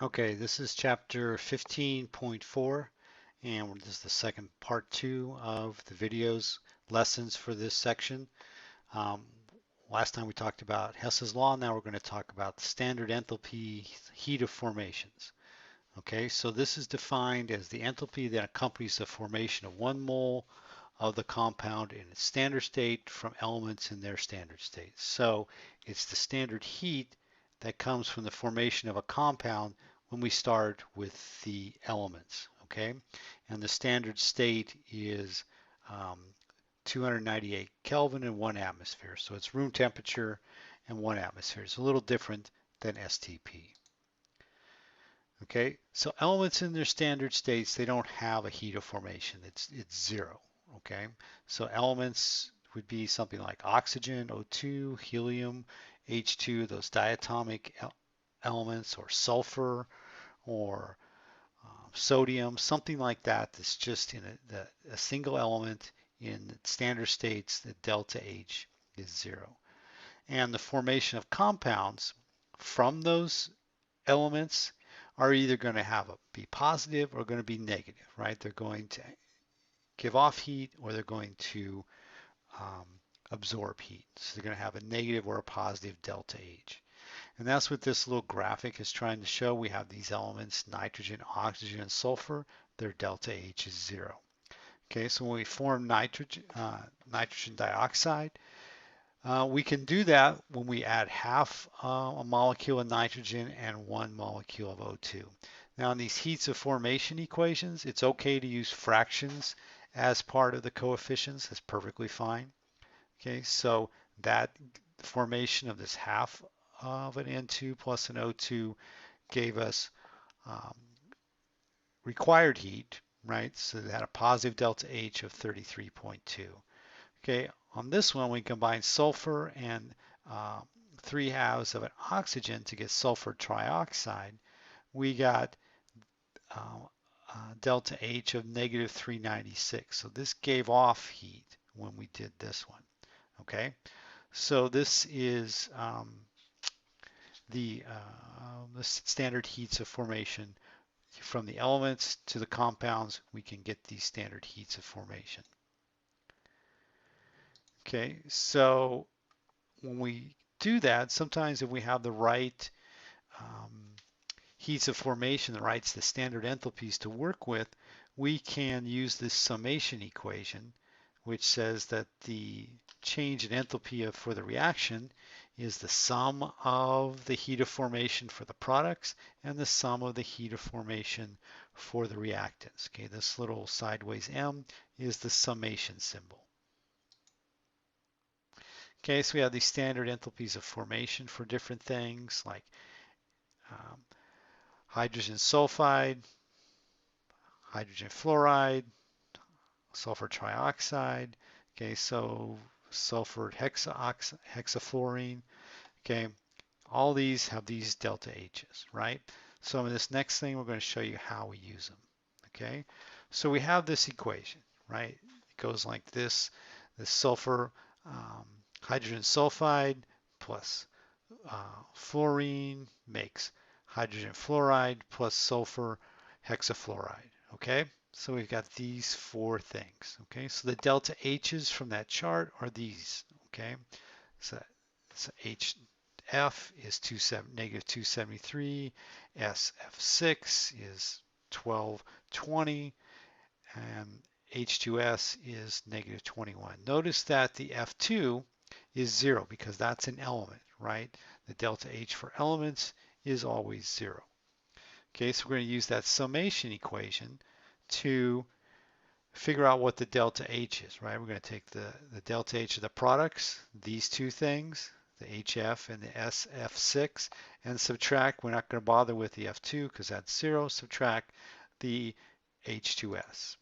Okay, this is chapter 15.4, and this is the second part two of the videos lessons for this section. Um, Last time we talked about Hess's law. Now we're going to talk about the standard enthalpy heat of formations. Okay, so this is defined as the enthalpy that accompanies the formation of 1 mole of the compound in its standard state from elements in their standard state. So it's the standard heat that comes from the formation of a compound when we start with the elements, okay? And the standard state is 298 Kelvin and 1 atmosphere. So it's room temperature and 1 atmosphere. It's a little different than STP. Okay, so elements in their standard states, they don't have a heat of formation. It's zero. Okay, so elements would be something like oxygen, O2, helium, H2, those diatomic elements, or sulfur, or sodium, something like that. That's just in a single element in standard states. The delta H is zero, and the formation of compounds from those elements are either going to be positive or going to be negative, right? They're going to give off heat or they're going to um, absorb heat. So they're going to have a negative or a positive delta H. And that's what this little graphic is trying to show. We have these elements, nitrogen, oxygen, and sulfur. Their delta H is zero. Okay, so when we form nitrogen dioxide, we can do that when we add half a molecule of nitrogen and 1 molecule of O2. Now in these heats of formation equations, it's okay to use fractions as part of the coefficients. That's perfectly fine. Okay, so that formation of this half of an N2 plus an O2 gave us um, required heat, right? So it had a positive delta H of 33.2. Okay, on this one, we combine sulfur and 3/2 of an oxygen to get sulfur trioxide. We got uh, delta H of negative 396. So this gave off heat when we did this one. Okay, so this is the standard heats of formation. From the elements to the compounds, we can get these standard heats of formation. Okay, so when we do that, sometimes if we have the right um, heats of formation, the standard enthalpies to work with, we can use this summation equation, which says that the change in enthalpy for the reaction is the sum of the heat of formation for the products and the sum of the heat of formation for the reactants. Okay, this little sideways M is the summation symbol. Okay, so we have these standard enthalpies of formation for different things like um, hydrogen sulfide, hydrogen fluoride, sulfur trioxide. Okay, so sulfur hexafluorine. Okay, all these have these delta H's, right? So in this next thing, we're going to show you how we use them. Okay, so we have this equation, right? It goes like this: the sulfur hydrogen sulfide plus fluorine makes hydrogen fluoride plus sulfur hexafluoride. Okay, so we've got these four things. Okay, so the delta H's from that chart are these. Okay, so HF is negative 273, SF6 is 1220, and H2S is negative 21. Notice that the F2 is 0 because that's an element, right? The delta H for elements is always 0. Okay, so we're going to use that summation equation to figure out what the delta H is, right? We're going to take the delta H of the products, these two things, the HF and the SF6, and subtract. We're not going to bother with the F2 because that's 0. Subtract the H2S.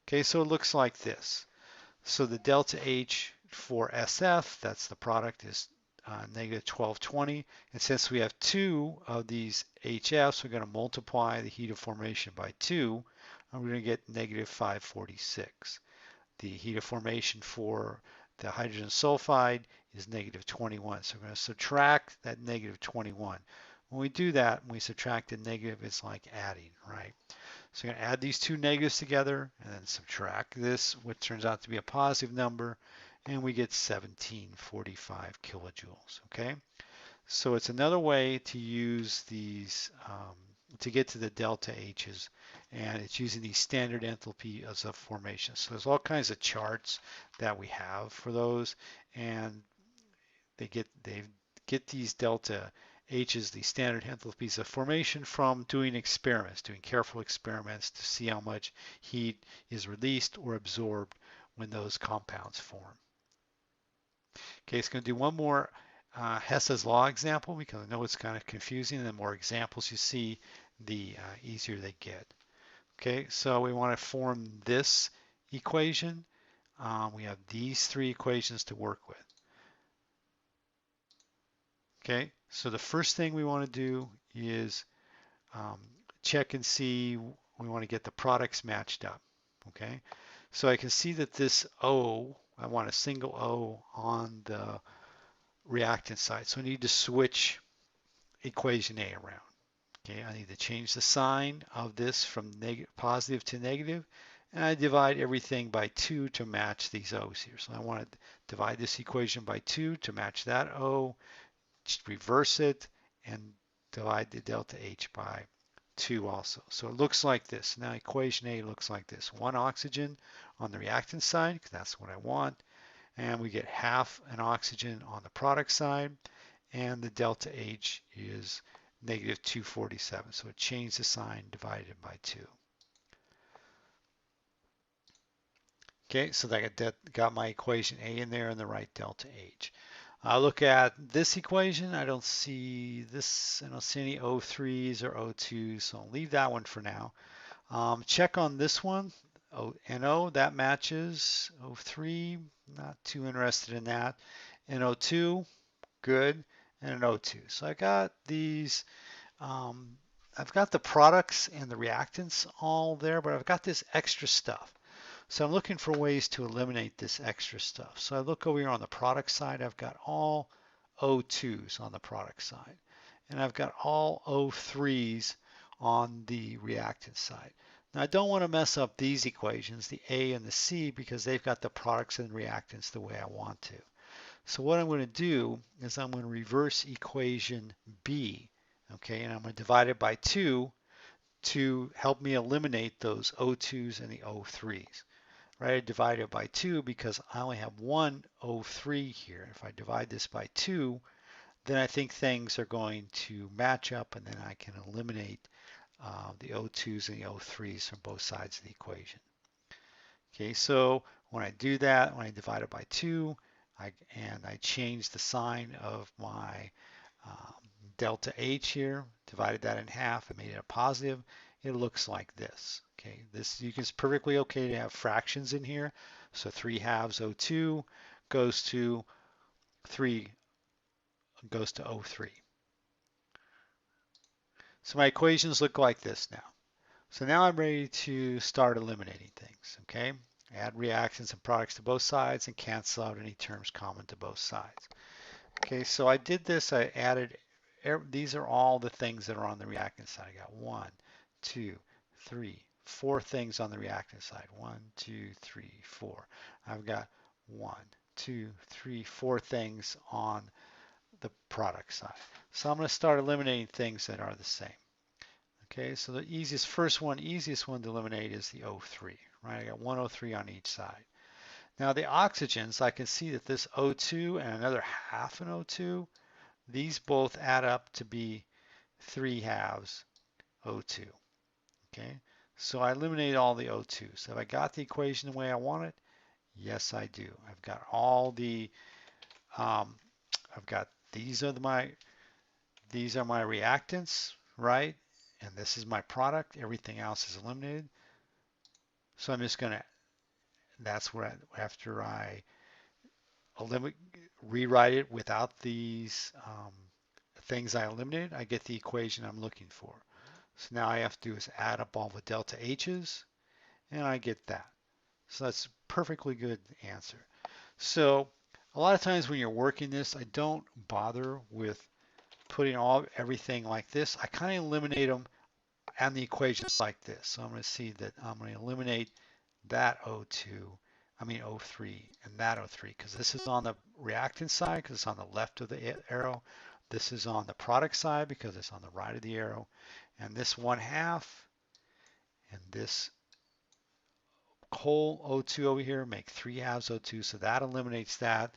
Okay, so it looks like this. So the delta H for SF, that's the product, is negative 1220. And since we have two of these HFs, we're going to multiply the heat of formation by 2, and we're going to get negative 546. The heat of formation for the hydrogen sulfide is negative 21. So we're going to subtract that negative 21. When we do that, when we subtract a negative, it's like adding, right? So you're going to add these two negatives together and then subtract this, which turns out to be a positive number, and we get 1745 kilojoules, okay? So it's another way to use these, to get to the delta H's, and it's using the standard enthalpy as a formation. So there's all kinds of charts that we have for those, and they get these delta H's, the standard enthalpies of formation, from doing experiments, doing careful experiments to see how much heat is released or absorbed when those compounds form. Okay, it's going to do one more Hess's law example because I know it's kind of confusing. The more examples you see, the easier they get. Okay, so we want to form this equation. We have these three equations to work with. Okay, so the first thing we want to do is check and see, we want to get the products matched up. Okay, so I can see that this O, I want a single O on the reactant side. So I need to switch equation A around. Okay, I need to change the sign of this from positive to negative, and I divide everything by 2 to match these O's here. So I want to divide this equation by 2 to match that O, just reverse it, and divide the delta H by 2 also. So it looks like this. Now equation A looks like this. 1 oxygen on the reactant side, because that's what I want, and we get half an oxygen on the product side, and the delta H is negative 247. So it changed the sign, divided by 2. Okay, so that got my equation A in there and the right delta H. I look at this equation. I don't see this. I don't see any O3s or O2s, so I'll leave that one for now. Check on this one. NO, that matches. O3, not too interested in that. NO2, good, and an O2. So I got these, I've got the products and the reactants all there, but I've got this extra stuff. So I'm looking for ways to eliminate this extra stuff. So I look over here on the product side, I've got all O2s on the product side, and I've got all O3s on the reactant side. Now I don't want to mess up these equations, the A and the C, because they've got the products and reactants the way I want to. So what I'm going to do is I'm going to reverse equation B, okay, and I'm going to divide it by 2 to help me eliminate those O2s and the O3s. Right, I divide it by 2 because I only have one O3 here. If I divide this by 2, then I think things are going to match up, and then I can eliminate the O2s and the O3s from both sides of the equation. Okay, so when I do that, when I divide it by 2, and I change the sign of my delta H here, divided that in half and made it a positive, it looks like this. Okay, this it's perfectly okay to have fractions in here. So 3/2 O2 goes to 3 goes to O3. So my equations look like this now. So now I'm ready to start eliminating things. Okay, add reactions and products to both sides and cancel out any terms common to both sides. Okay, so I did this. I added, these are all the things that are on the reactant side. I got 1, 2, 3, 4 things on the reactant side. 1, 2, 3, 4. I've got 1, 2, 3, 4 things on the product side. So I'm going to start eliminating things that are the same. Okay, so the easiest one to eliminate is the O3, right? I got one O3 on each side. Now the oxygens, I can see that this O2 and another half an O2, these both add up to be 3/2 O2. Okay, so I eliminate all the O2s. Have I got the equation the way I want it? Yes, I do. I've got all the, I've got these are my reactants, right? And this is my product. Everything else is eliminated. So I'm just going to, that's where after I rewrite it without these things I eliminated, I get the equation I'm looking for. So now I have to do is add up all the delta H's, and I get that. So that's a perfectly good answer. So a lot of times when you're working this, I don't bother with putting everything like this, I kind of eliminate them and the equations like this. So I'm going to see that I'm going to eliminate that O3 and that O3 because this is on the reactant side because it's on the left of the arrow. This is on the product side because it's on the right of the arrow. And this 1/2 and this whole O2 over here make 3/2 O2. So that eliminates that.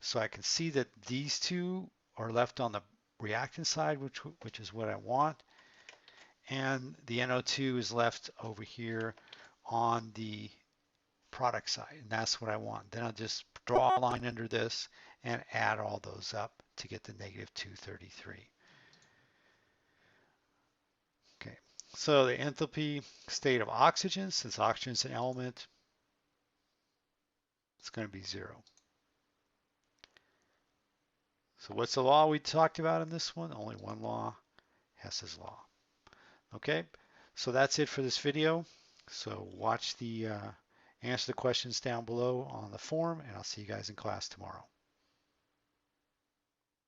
So I can see that these two are left on the reactant side, which is what I want. And the NO2 is left over here on the product side, and that's what I want. Then I'll just draw a line under this and add all those up to get the negative 233. Okay, so the enthalpy state of oxygen, since oxygen is an element, it's going to be 0. So what's the law we talked about in this one? Only one law, Hess's law. Okay, so that's it for this video. So watch the answer the questions down below on the forum, and I'll see you guys in class tomorrow.